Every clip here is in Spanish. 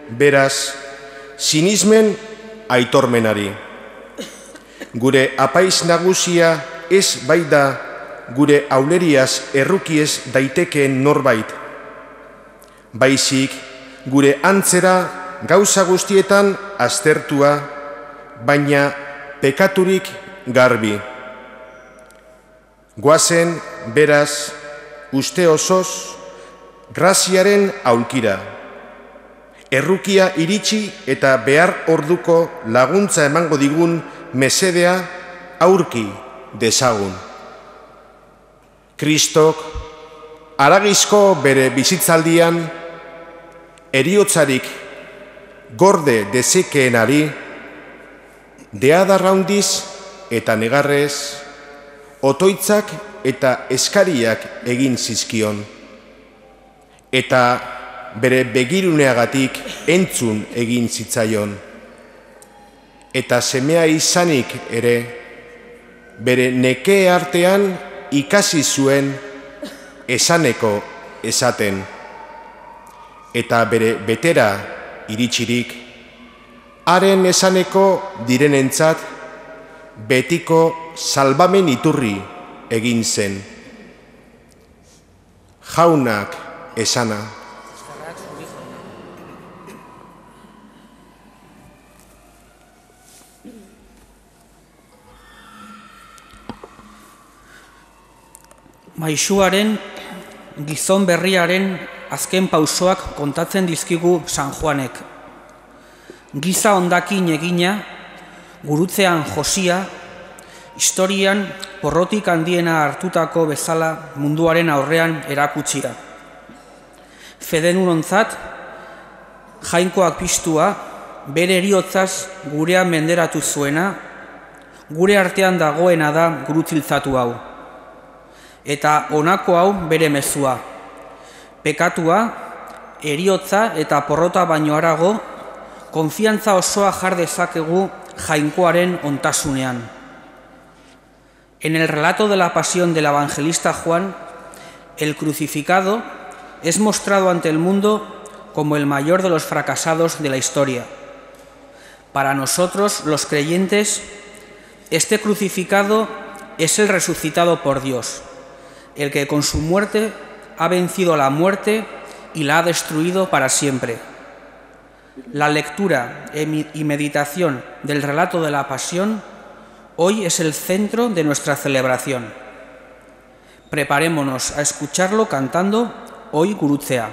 beraz, sinismen aitormenari. Gure apaiz nagusia ez baita gure auleriaz errukiez daitekeen norbait. Baizik, gure antzera gauza guztietan aztertua, baina pekaturik garbi. Goazen, beraz, uste osoz, graziaren aulkira. Errukia iritsi eta behar orduko laguntza emango digun mesedea aurki dezagun. Kristok, haragizko bere bizitzaldian, heriotzarik gorde dezekeenari, deadarra handiz eta negarrez, otoitzak eta eskariak egin zizkion, eta bere begiruneagatik entzun egin zitzaion, eta semea izanik ere, bere neke artean ikasi zuen esaneko esaten, eta bere betera iritsirik, haren esaneko direnentzat betiko salbamen iturri egin zen. Jaunak esana. Maisuaren, gizon berriaren azken pausoak kontatzen dizkigu San Juanek. Giza hondakin egina, gurutzean josia, historian porrotik handiena hartutako bezala munduaren aurrean erakutsira. Fedenunontzat, jainkoak piztua, bere heriotzaz gurean menderatu zuena, gure artean dagoena da gurutziltzatu hau. Eta honako hau bere mezua. Pekatua, heriotza eta porrota baino harago, konfiantza osoa jar dezakegu jainkoaren ontasunean. En el relato de la pasión del evangelista Juan, el crucificado es mostrado ante el mundo como el mayor de los fracasados de la historia. Para nosotros, los creyentes, este crucificado es el resucitado por Dios, el que con su muerte ha vencido la muerte y la ha destruido para siempre. La lectura y meditación del relato de la Pasión hoy es el centro de nuestra celebración. Preparémonos a escucharlo cantando Hoy Gurutzea.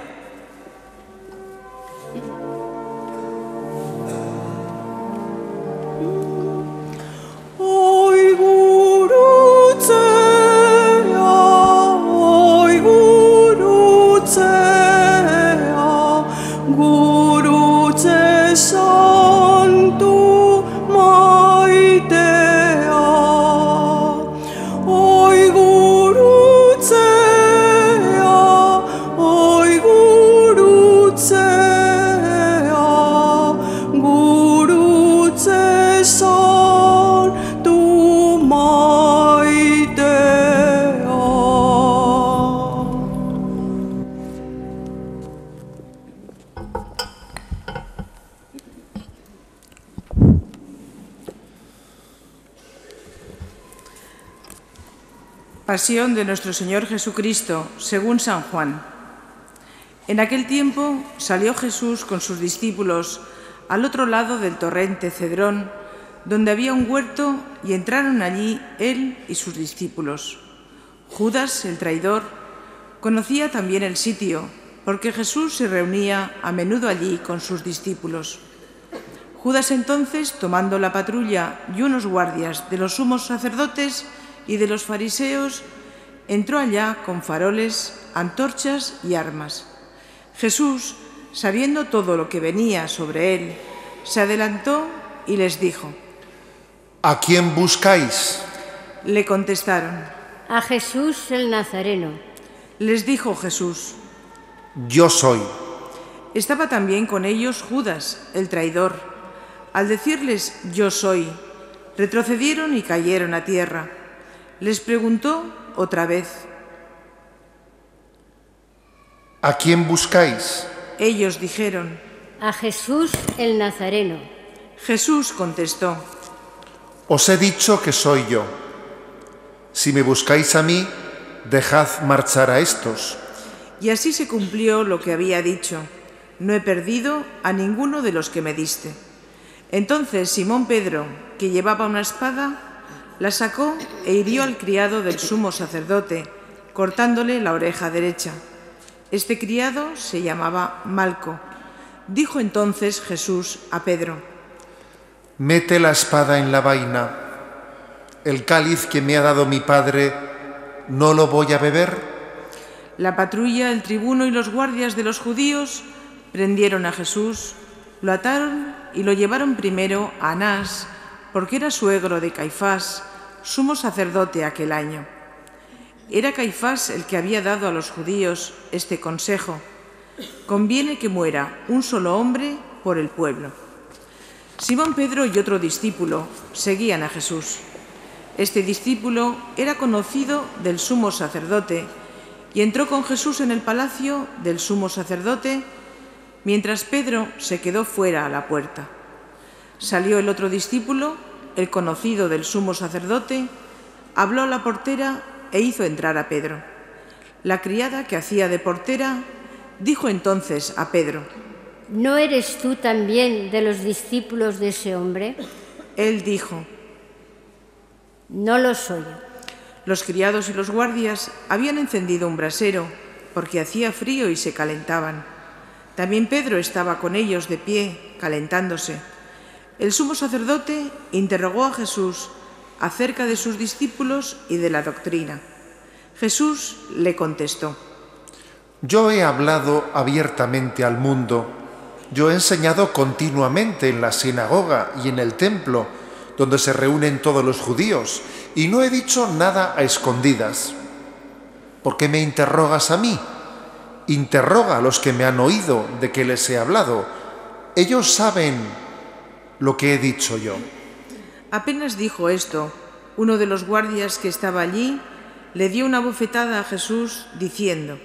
Pasión de nuestro Señor Jesucristo, según San Juan. En aquel tiempo salió Jesús con sus discípulos al otro lado del torrente Cedrón, donde había un huerto, y entraron allí él y sus discípulos. Judas, el traidor, conocía también el sitio, porque Jesús se reunía a menudo allí con sus discípulos. Judas entonces, tomando la patrulla y unos guardias de los sumos sacerdotes y de los fariseos, entró allá con faroles, antorchas y armas. Jesús, sabiendo todo lo que venía sobre él, se adelantó y les dijo: ¿A quién buscáis? Le contestaron: A Jesús el Nazareno. Les dijo Jesús: Yo soy. Estaba también con ellos Judas, el traidor. Al decirles yo soy, retrocedieron y cayeron a tierra. Les preguntó otra vez: ¿A quién buscáis? Ellos dijeron: A Jesús el Nazareno. Jesús contestó: Os he dicho que soy yo. Si me buscáis a mí, dejad marchar a estos. Y así se cumplió lo que había dicho: no he perdido a ninguno de los que me diste. Entonces Simón Pedro, que llevaba una espada, la sacó e hirió al criado del sumo sacerdote, cortándole la oreja derecha. Este criado se llamaba Malco. Dijo entonces Jesús a Pedro: Mete la espada en la vaina. El cáliz que me ha dado mi Padre, ¿no lo voy a beber? La patrulla, el tribuno y los guardias de los judíos prendieron a Jesús, lo ataron y lo llevaron primero a Anás, porque era suegro de Caifás, sumo sacerdote aquel año. Era Caifás el que había dado a los judíos este consejo: conviene que muera un solo hombre por el pueblo. Simón Pedro y otro discípulo seguían a Jesús. Este discípulo era conocido del sumo sacerdote y entró con Jesús en el palacio del sumo sacerdote, mientras Pedro se quedó fuera a la puerta. Salió el otro discípulo, el conocido del sumo sacerdote, habló a la portera e hizo entrar a Pedro. La criada que hacía de portera dijo entonces a Pedro: ¿No eres tú también de los discípulos de ese hombre? Él dijo: No lo soy. Los criados y los guardias habían encendido un brasero, porque hacía frío y se calentaban. También Pedro estaba con ellos de pie, calentándose. El sumo sacerdote interrogó a Jesús acerca de sus discípulos y de la doctrina. Jesús le contestó: Yo he hablado abiertamente al mundo. Yo he enseñado continuamente en la sinagoga y en el templo, donde se reúnen todos los judíos, y no he dicho nada a escondidas. ¿Por qué me interrogas a mí? Interroga a los que me han oído de que les he hablado. Ellos saben lo que he dicho yo. Apenas dijo esto, uno de los guardias que estaba allí le dio una bofetada a Jesús diciendo: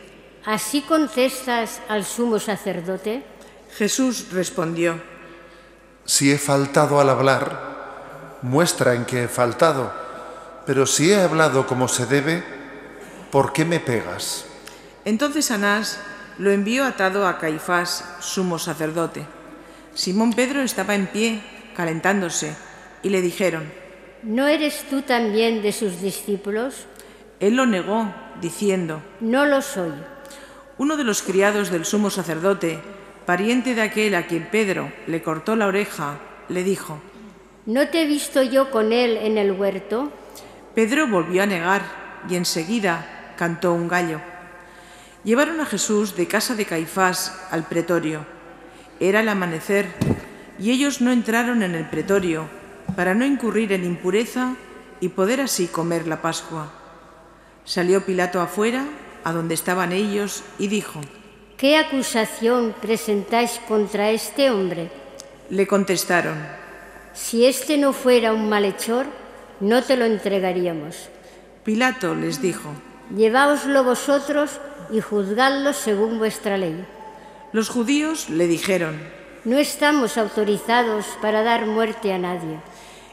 ¿Así contestas al sumo sacerdote? Jesús respondió: Si he faltado al hablar, muestra en que he faltado, pero si he hablado como se debe, ¿por qué me pegas? Entonces Anás lo envió atado a Caifás, sumo sacerdote. Simón Pedro estaba en pie, calentándose, y le dijeron: ¿No eres tú también de sus discípulos? Él lo negó, diciendo: No lo soy. Uno de los criados del sumo sacerdote, pariente de aquel a quien Pedro le cortó la oreja, le dijo: ¿No te he visto yo con él en el huerto? Pedro volvió a negar y enseguida cantó un gallo. Llevaron a Jesús de casa de Caifás al pretorio. Era el amanecer y ellos no entraron en el pretorio para no incurrir en impureza y poder así comer la Pascua. Salió Pilato afuera, a donde estaban ellos, y dijo: ¿Qué acusación presentáis contra este hombre? Le contestaron: Si este no fuera un malhechor, no te lo entregaríamos. Pilato les dijo: Lleváoslo vosotros y juzgadlo según vuestra ley. Los judíos le dijeron: No estamos autorizados para dar muerte a nadie.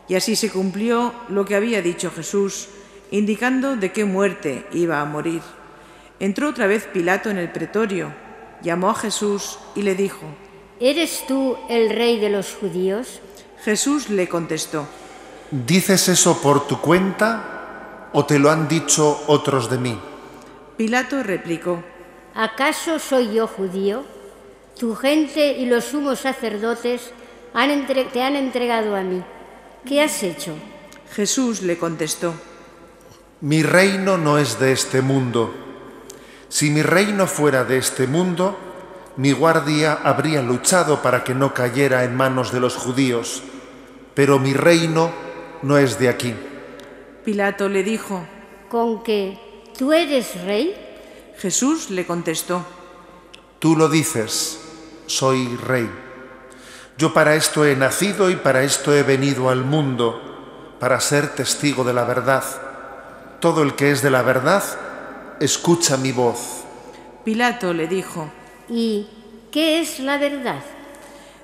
Y así se cumplió lo que había dicho Jesús, indicando de qué muerte iba a morir. Entró otra vez Pilato en el pretorio, llamó a Jesús y le dijo: ¿Eres tú el rey de los judíos? Jesús le contestó: ¿Dices eso por tu cuenta o te lo han dicho otros de mí? Pilato replicó: ¿Acaso soy yo judío? Tu gente y los sumos sacerdotes te han entregado a mí. ¿Qué has hecho? Jesús le contestó: Mi reino no es de este mundo. Si mi reino fuera de este mundo, mi guardia habría luchado para que no cayera en manos de los judíos, pero mi reino no es de aquí. Pilato le dijo: ¿Con que tú eres rey? Jesús le contestó: Tú lo dices, soy rey. Yo para esto he nacido y para esto he venido al mundo, para ser testigo de la verdad. Todo el que es de la verdad, escucha mi voz. Pilato le dijo: ¿Y qué es la verdad?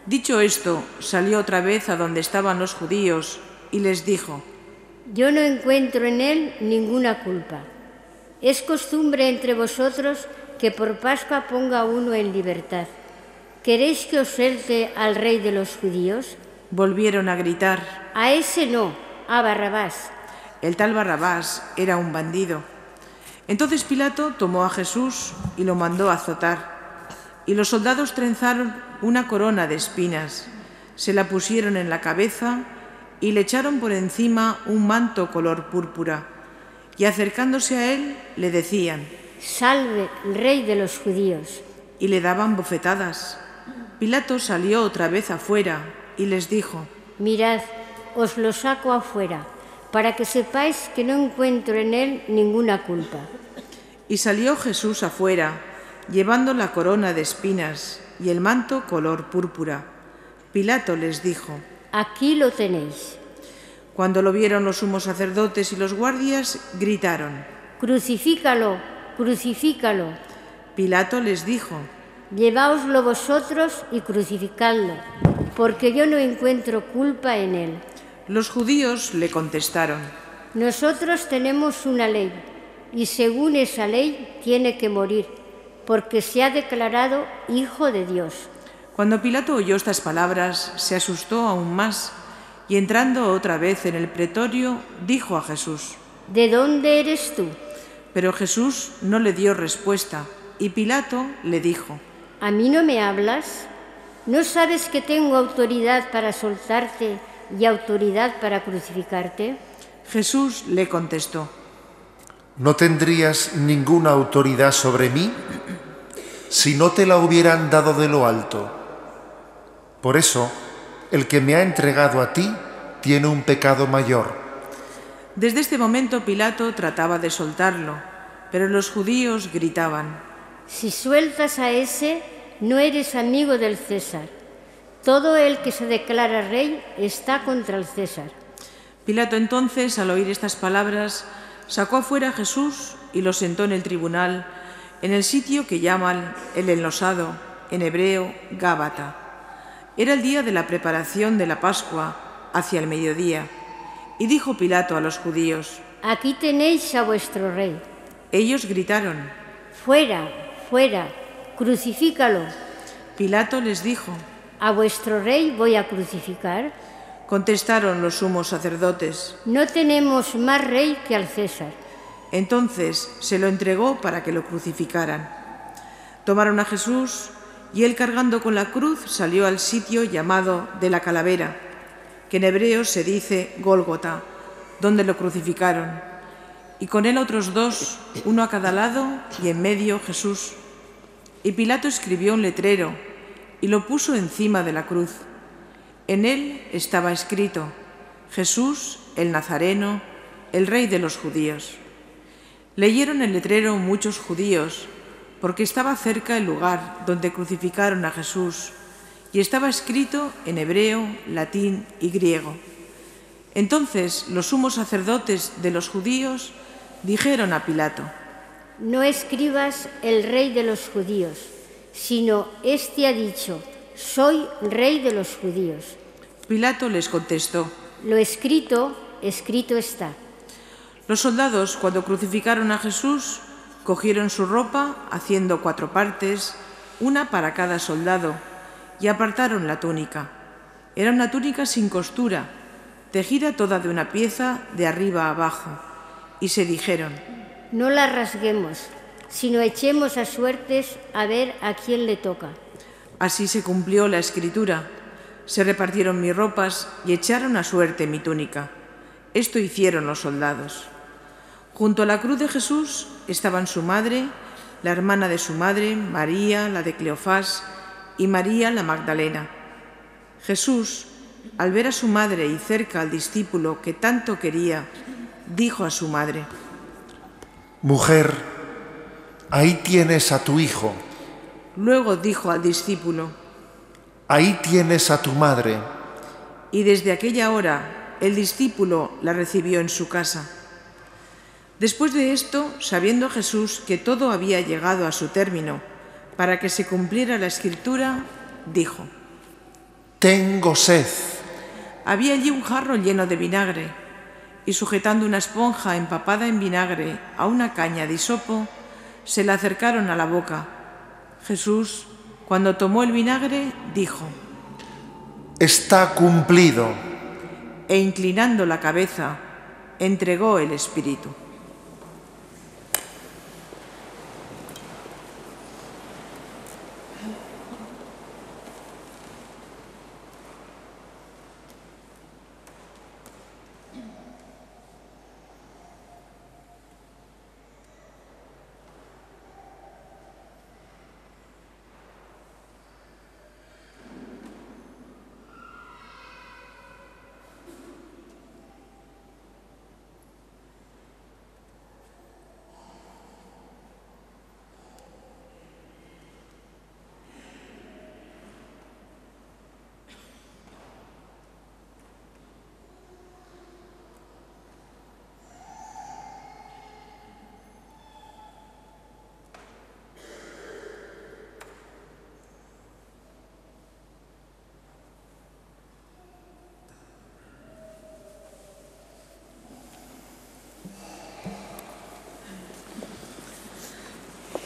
Dicho esto, salió otra vez a donde estaban los judíos y les dijo: Yo no encuentro en él ninguna culpa. Es costumbre entre vosotros que por Pascua ponga a uno en libertad. ¿Queréis que os suelte al rey de los judíos? Volvieron a gritar: A ese no, a Barrabás. El tal Barrabás era un bandido. Entonces Pilato tomó a Jesús y lo mandó a azotar. Y los soldados trenzaron una corona de espinas, se la pusieron en la cabeza y le echaron por encima un manto color púrpura. Y acercándose a él, le decían: Salve, rey de los judíos. Y le daban bofetadas. Pilato salió otra vez afuera y les dijo: Mirad, os lo saco afuera, para que sepáis que no encuentro en él ninguna culpa. Y salió Jesús afuera, llevando la corona de espinas y el manto color púrpura. Pilato les dijo: Aquí lo tenéis. Cuando lo vieron los sumos sacerdotes y los guardias, gritaron: Crucifícalo, crucifícalo. Pilato les dijo: Lleváoslo vosotros y crucificadlo, porque yo no encuentro culpa en él. Los judíos le contestaron: Nosotros tenemos una ley, y según esa ley tiene que morir, porque se ha declarado Hijo de Dios. Cuando Pilato oyó estas palabras, se asustó aún más, y entrando otra vez en el pretorio, dijo a Jesús: ¿De dónde eres tú? Pero Jesús no le dio respuesta, y Pilato le dijo: ¿A mí no me hablas? ¿No sabes que tengo autoridad para soltarte y autoridad para crucificarte? Jesús le contestó: ¿No tendrías ninguna autoridad sobre mí si no te la hubieran dado de lo alto? Por eso, el que me ha entregado a ti tiene un pecado mayor. Desde este momento Pilato trataba de soltarlo, pero los judíos gritaban: Si sueltas a ese, no eres amigo del César. Todo el que se declara rey está contra el César. Pilato entonces, al oír estas palabras, sacó afuera a Jesús y lo sentó en el tribunal, en el sitio que llaman el enlosado, en hebreo Gábata. Era el día de la preparación de la Pascua, hacia el mediodía. Y dijo Pilato a los judíos: Aquí tenéis a vuestro rey. Ellos gritaron: Fuera, fuera, crucifícalo. Pilato les dijo: ¿A vuestro rey voy a crucificar? Contestaron los sumos sacerdotes: No tenemos más rey que al César. Entonces se lo entregó para que lo crucificaran. Tomaron a Jesús y él, cargando con la cruz, salió al sitio llamado de la Calavera, que en hebreo se dice Gólgota, donde lo crucificaron, y con él otros dos, uno a cada lado y en medio Jesús. Y Pilato escribió un letrero y lo puso encima de la cruz. En él estaba escrito: Jesús, el Nazareno, el Rey de los judíos. Leyeron el letrero muchos judíos, porque estaba cerca el lugar donde crucificaron a Jesús, y estaba escrito en hebreo, latín y griego. Entonces los sumos sacerdotes de los judíos dijeron a Pilato: No escribas el rey de los judíos, sino este ha dicho: Soy rey de los judíos. Pilato les contestó: Lo escrito, escrito está. Los soldados, cuando crucificaron a Jesús, cogieron su ropa, haciendo 4 partes, una para cada soldado, y apartaron la túnica. Era una túnica sin costura, tejida toda de una pieza de arriba a abajo, y se dijeron: No la rasguemos, sino echemos a suertes a ver a quién le toca. Así se cumplió la escritura: se repartieron mis ropas y echaron a suerte mi túnica. Esto hicieron los soldados. Junto a la cruz de Jesús estaban su madre, la hermana de su madre, María, la de Cleofás, y María la Magdalena. Jesús, al ver a su madre y cerca al discípulo que tanto quería, dijo a su madre: Mujer, ahí tienes a tu hijo. Luego dijo al discípulo: Ahí tienes a tu madre. Y desde aquella hora el discípulo la recibió en su casa. Después de esto, sabiendo Jesús que todo había llegado a su término, para que se cumpliera la Escritura, dijo: tengo sed. Había allí un jarro lleno de vinagre, y sujetando una esponja empapada en vinagre a una caña de hisopo, se la acercaron a la boca. Jesús, cuando tomó el vinagre, dijo: Está cumplido. E inclinando la cabeza, entregó el espíritu.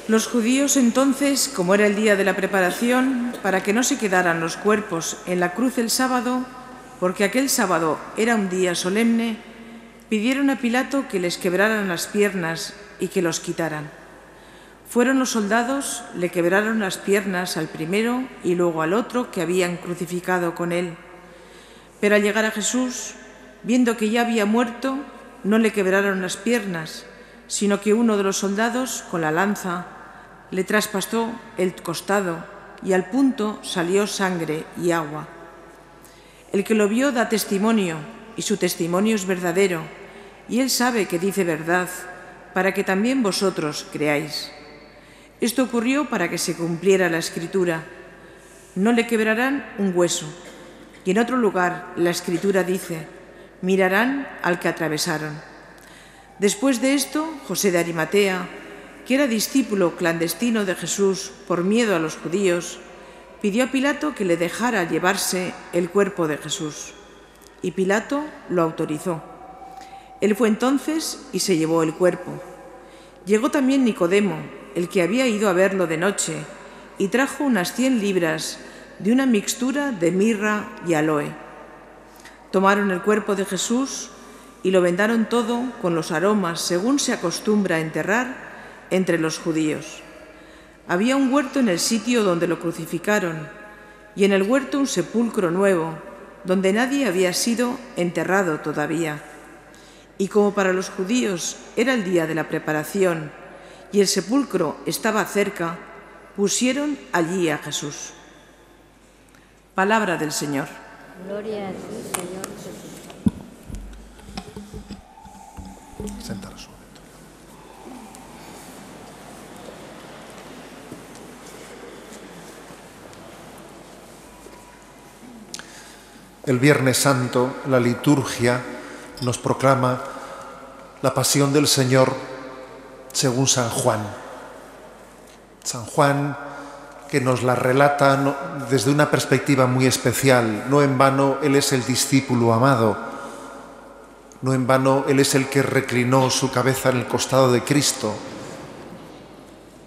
Los judíos entonces, como era el día de la preparación, para que no se quedaran los cuerpos en la cruz el sábado, porque aquel sábado era un día solemne, pidieron a Pilato que les quebraran las piernas y que los quitaran. Fueron los soldados, le quebraron las piernas al primero y luego al otro que habían crucificado con él. Pero al llegar a Jesús, viendo que ya había muerto, no le quebraron las piernas, sino que uno de los soldados, con la lanza, le traspasó el costado y al punto salió sangre y agua. El que lo vio da testimonio, y su testimonio es verdadero, y él sabe que dice verdad, para que también vosotros creáis. Esto ocurrió para que se cumpliera la Escritura: no le quebrarán un hueso. Y en otro lugar la Escritura dice: mirarán al que atravesaron. Después de esto, José de Arimatea, que era discípulo clandestino de Jesús por miedo a los judíos, pidió a Pilato que le dejara llevarse el cuerpo de Jesús. Y Pilato lo autorizó. Él fue entonces y se llevó el cuerpo. Llegó también Nicodemo, el que había ido a verlo de noche, y trajo unas 100 libras de una mixtura de mirra y aloe. Tomaron el cuerpo de Jesús y lo vendaron todo con los aromas, según se acostumbra a enterrar entre los judíos. Había un huerto en el sitio donde lo crucificaron, y en el huerto un sepulcro nuevo, donde nadie había sido enterrado todavía. Y como para los judíos era el día de la preparación, y el sepulcro estaba cerca, pusieron allí a Jesús. Palabra del Señor. Gloria a ti, Señor Jesús. Sentaros un momento. El Viernes Santo, la liturgia nos proclama la pasión del Señor según San Juan. San Juan, que nos la relata desde una perspectiva muy especial. No en vano él es el discípulo amado. No en vano él es el que reclinó su cabeza en el costado de Cristo.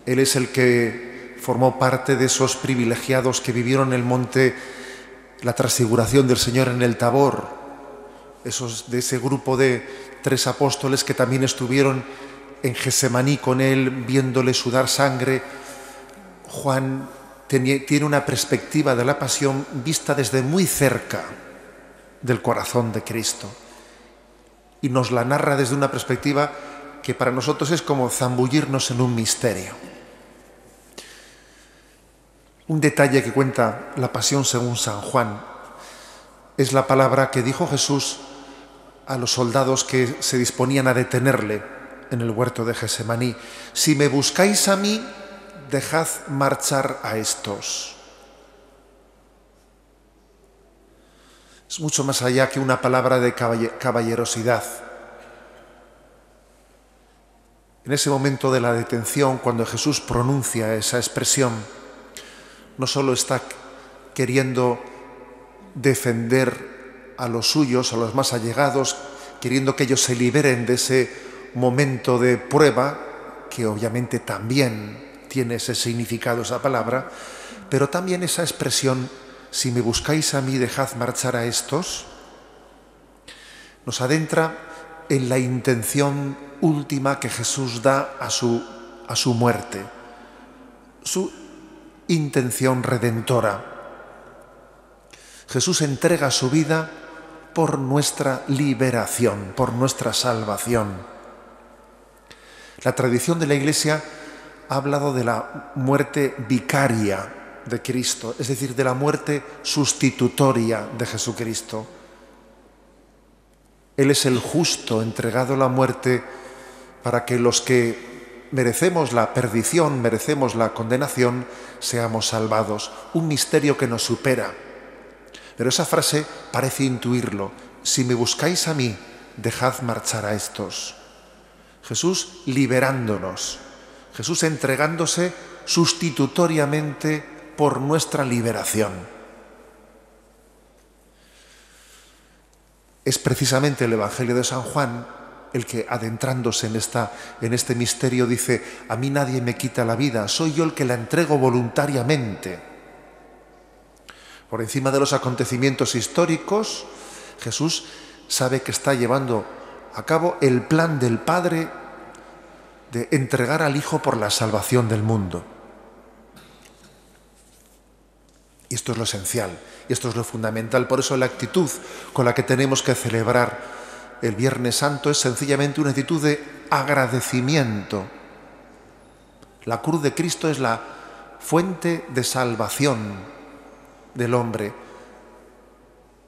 Él es el que formó parte de esos privilegiados que vivieron el monte, la transfiguración del Señor en el Tabor, de ese grupo de 3 apóstoles que también estuvieron en Getsemaní con él, viéndole sudar sangre. Juan tiene una perspectiva de la pasión vista desde muy cerca del corazón de Cristo y nos la narra desde una perspectiva que para nosotros es como zambullirnos en un misterio. Un detalle que cuenta la pasión según San Juan es la palabra que dijo Jesús a los soldados que se disponían a detenerle en el huerto de Getsemaní: si me buscáis a mí, dejad marchar a estos. Es mucho más allá que una palabra de caballerosidad. En ese momento de la detención, cuando Jesús pronuncia esa expresión, no solo está queriendo defender a los suyos, a los más allegados, queriendo que ellos se liberen de ese momento de prueba, que obviamente también tiene ese significado esa palabra, pero también esa expresión, si me buscáis a mí, dejad marchar a estos, nos adentra en la intención última que Jesús da a su muerte, su intención redentora. Jesús entrega su vida por nuestra liberación, por nuestra salvación. La tradición de la Iglesia ha hablado de la muerte vicaria de Cristo, es decir, de la muerte sustitutoria de Jesucristo. Él es el justo entregado a la muerte para que los que merecemos la perdición, merecemos la condenación, seamos salvados. Un misterio que nos supera. Pero esa frase parece intuirlo. Si me buscáis a mí, dejad marchar a estos. Jesús liberándonos. Jesús entregándose sustitutoriamente por nuestra liberación. Es precisamente el Evangelio de San Juan el que, adentrándose en este misterio, dice: a mí nadie me quita la vida, soy yo el que la entrego voluntariamente. Por encima de los acontecimientos históricos, Jesús sabe que está llevando a cabo el plan del Padre de entregar al Hijo por la salvación del mundo. Y esto es lo esencial, y esto es lo fundamental. Por eso la actitud con la que tenemos que celebrar el Viernes Santo es sencillamente una actitud de agradecimiento. La cruz de Cristo es la fuente de salvación del hombre.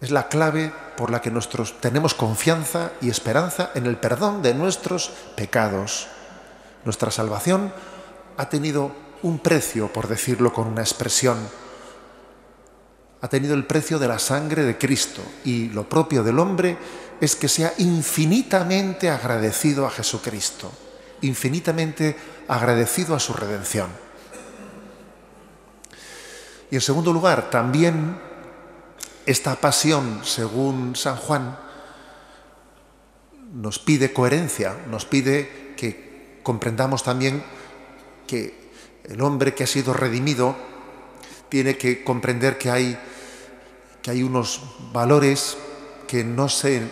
Es la clave por la que nosotros tenemos confianza y esperanza en el perdón de nuestros pecados. Nuestra salvación ha tenido un precio, por decirlo con una expresión. Ha tenido el precio de la sangre de Cristo, y lo propio del hombre es que sea infinitamente agradecido a Jesucristo, infinitamente agradecido a su redención. Y en segundo lugar, también esta pasión, según San Juan, nos pide coherencia, nos pide que comprendamos también que el hombre que ha sido redimido tiene que comprender que hay unos valores que no se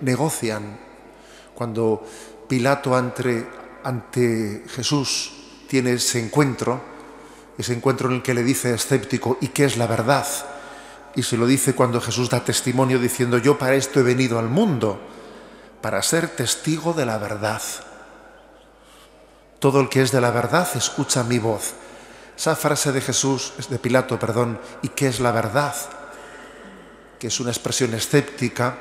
negocian. Cuando Pilato ante Jesús tiene ese encuentro en el que le dice escéptico: ¿y qué es la verdad? Y se lo dice cuando Jesús da testimonio diciendo: yo para esto he venido al mundo, para ser testigo de la verdad. Todo el que es de la verdad escucha mi voz. Esa frase de Pilato, ¿y qué es la verdad?, que es una expresión escéptica,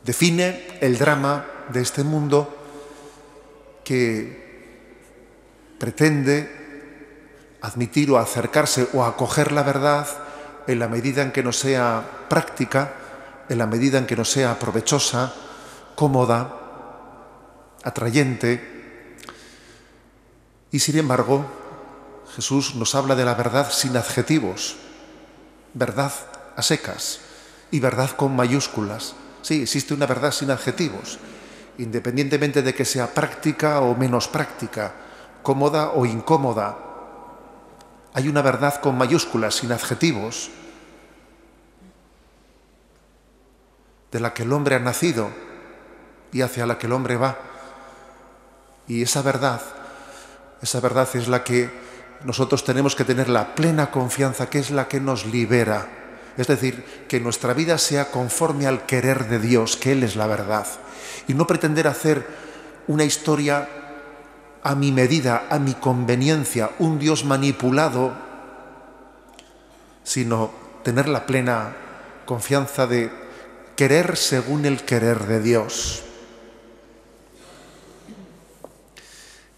define el drama de este mundo que pretende admitir o acercarse o acoger la verdad en la medida en que no sea práctica, en la medida en que no sea provechosa, cómoda, atrayente. Y sin embargo, Jesús nos habla de la verdad sin adjetivos, verdad a secas y verdad con mayúsculas. Sí, existe una verdad sin adjetivos, independientemente de que sea práctica o menos práctica, cómoda o incómoda. Hay una verdad con mayúsculas, sin adjetivos, de la que el hombre ha nacido y hacia la que el hombre va. Y esa verdad es la que nosotros tenemos que tener la plena confianza, que es la que nos libera. Es decir, que nuestra vida sea conforme al querer de Dios, que Él es la verdad. Y no pretender hacer una historia a mi medida, a mi conveniencia, un Dios manipulado, sino tener la plena confianza de querer según el querer de Dios.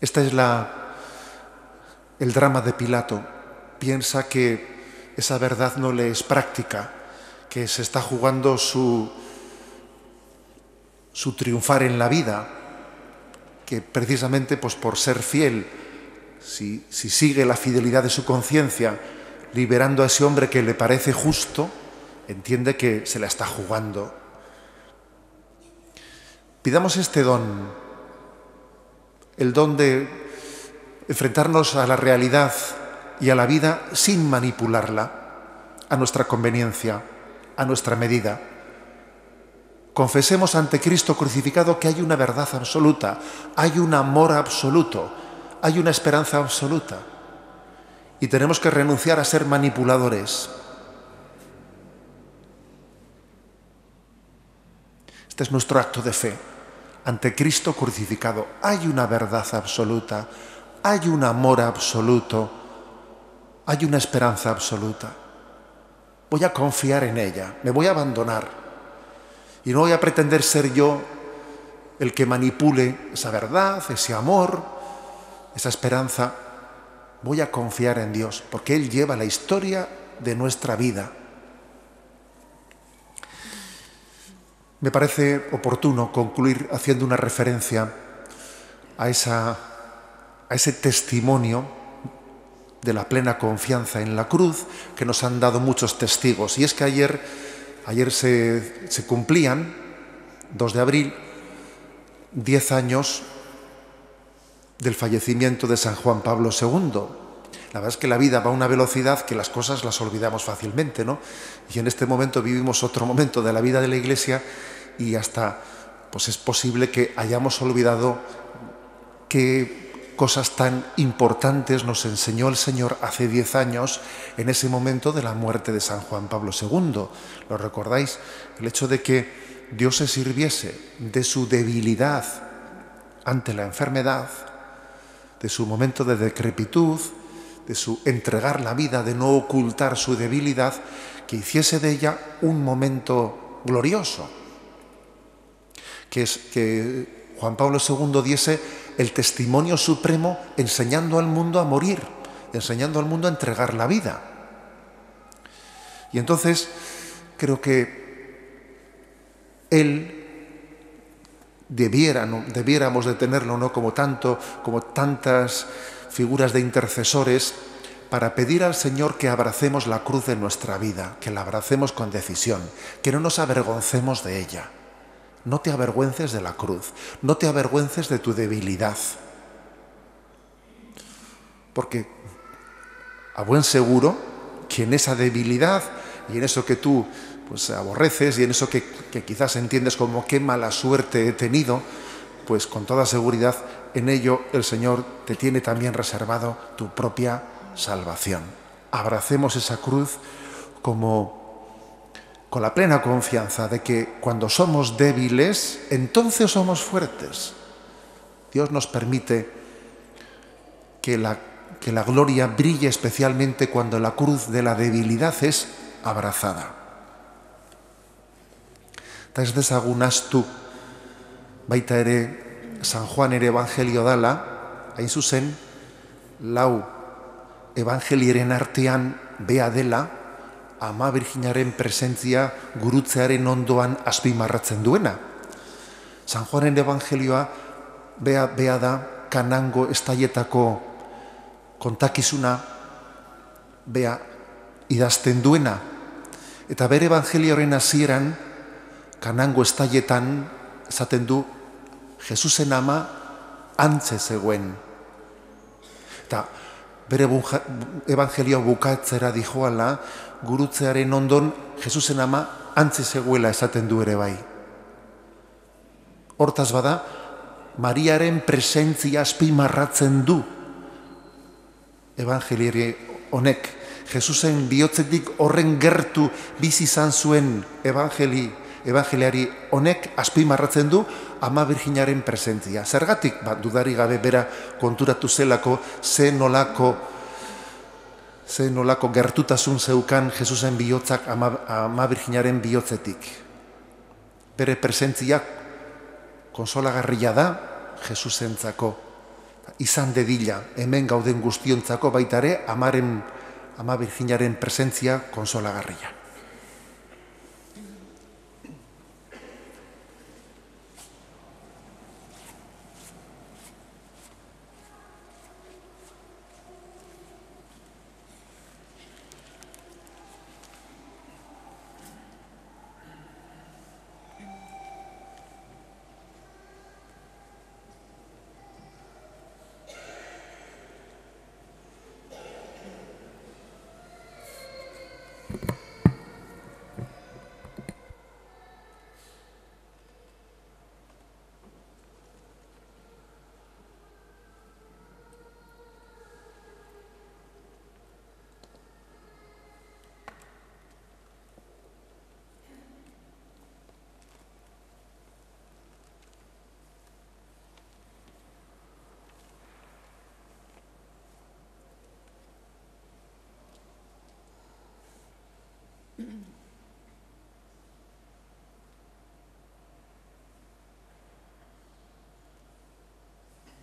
Este es el drama de Pilato. Piensa que esa verdad no le es práctica, que se está jugando su triunfar en la vida, que precisamente por ser fiel, si sigue la fidelidad de su conciencia, liberando a ese hombre que le parece justo, entiende que se la está jugando. Pidamos este don, el don de enfrentarnos a la realidad y a la vida sin manipularla, a nuestra conveniencia, a nuestra medida. Confesemos ante Cristo crucificado que hay una verdad absoluta, hay un amor absoluto, hay una esperanza absoluta. Y tenemos que renunciar a ser manipuladores. Este es nuestro acto de fe. Ante Cristo crucificado hay una verdad absoluta, hay un amor absoluto, hay una esperanza absoluta. Voy a confiar en ella, me voy a abandonar. Y no voy a pretender ser yo el que manipule esa verdad, ese amor, esa esperanza. Voy a confiar en Dios, porque Él lleva la historia de nuestra vida. Me parece oportuno concluir haciendo una referencia a ese testimonio de la plena confianza en la cruz que nos han dado muchos testigos. Y es que ayer se cumplían, 2 de abril, 10 años del fallecimiento de San Juan Pablo II. La verdad es que la vida va a una velocidad que las cosas las olvidamos fácilmente, ¿no? Y en este momento vivimos otro momento de la vida de la Iglesia y hasta pues es posible que hayamos olvidado qué cosas tan importantes nos enseñó el Señor hace 10 años en ese momento de la muerte de San Juan Pablo II. ¿Lo recordáis? El hecho de que Dios se sirviese de su debilidad ante la enfermedad, de su momento de decrepitud, de su entregar la vida, de no ocultar su debilidad, que hiciese de ella un momento glorioso, que es que Juan Pablo II diese el testimonio supremo enseñando al mundo a morir, enseñando al mundo a entregar la vida. Y entonces creo que él debiéramos de tenerlo, ¿no?, como tantas figuras de intercesores, para pedir al Señor que abracemos la cruz de nuestra vida, que la abracemos con decisión, que no nos avergoncemos de ella. No te avergüences de la cruz, no te avergüences de tu debilidad. Porque a buen seguro que en esa debilidad y en eso que tú pues aborreces y en eso que quizás entiendes como qué mala suerte he tenido, pues con toda seguridad en ello el Señor te tiene también reservado tu propia salvación. Abracemos esa cruz con la plena confianza de que cuando somos débiles, entonces somos fuertes. Dios nos permite que la gloria brille especialmente cuando la cruz de la debilidad es abrazada. Eta ez dezagun ahaztu, baita ere San Juan ere evangelio dala, hain zuzen, 4 evangeliaren artean bea dela, Ama Birjinaren presentzia gurutzearen ondoan azpimarratzen duena. San Juanen evangelioa bea da Kanango estaietako kontakizuna bea idazten duena. Eta bere evangelioaren hasieran Kanango estaietan esaten du Jesusen ama antze zegoen. Eta bere evangelioa bukatzera dijoala, gurutzearen ondon Jesusen ama antze zegoela esaten du ere bai. Hortaz bada, Mariaren presentzia azpimarratzen du evangeliari honek. Jesusen bihotzetik horren gertu bizi izan zuen evangeliari honek azpimarratzen du Ama Birjinaren presentzia. Zergatik, dudari gabe bera konturatu zelako ze nolako gertutasun zeukan Jesusen bihotzak Ama Birjinaren bihotzetik. Bere presentzia konsolagarria da Jesusentzako. Izan dedila, hemen gauden guztiontzako baitare Ama Birjinaren presentzia konsolagarria.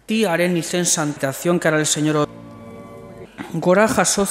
Ti haren izen santificación que hará el Señor. Gora jaso